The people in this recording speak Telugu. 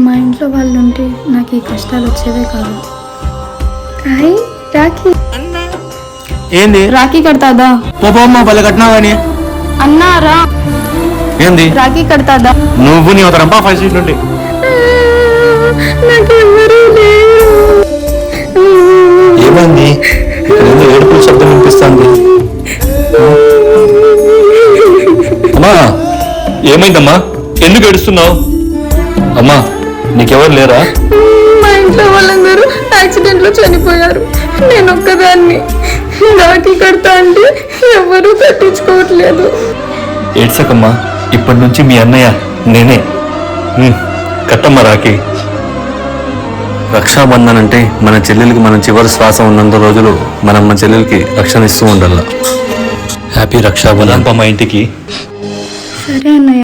మా ఇంట్లో వాళ్ళు ఉంటే నాకు ఈ కష్టాలు వచ్చేవే కాదు. రాఖీ ఏంది రాఖీ కడతాదా? పోపమ్మ పల్లె కట్టినావని అన్నారా? ఏంది రాఖీ కడతాదా? నువ్వు నీ ఒక రంపా 5 సీట్ నుండి ఏమైంది? ఇక్కడ ఏదో ఏడుపుల శబ్దం వినిపిస్తుంది. అమ్మా ఏమైందమ్మా? ఎందుకు ఏడుస్తున్నావు? అమ్మా నీకెవరు లేరా? మా ఇంట్లో వాళ్ళందరూ యాక్సిడెంట్ లో చనిపోయారు. నేను ఒక్కదాన్ని రాఖీ కడతా అంటే ఎవరూ కట్టించుకోవట్లేదు. ఏడ్సకమ్మా, ఇప్పటి నుంచి మీ అన్నయ్య నేనే. కట్టమ్మా రాఖీ. రక్షాబంధన్ అంటే మన చెల్లెలకి మన చివరి శ్వాస ఉన్నంత రోజులు మనం మన చెల్లెలకి రక్షణ ఇస్తూ ఉండాల. హ్యాపీ రక్షాబంధన్ మా ఇంటికి. సరే అన్నయ్య.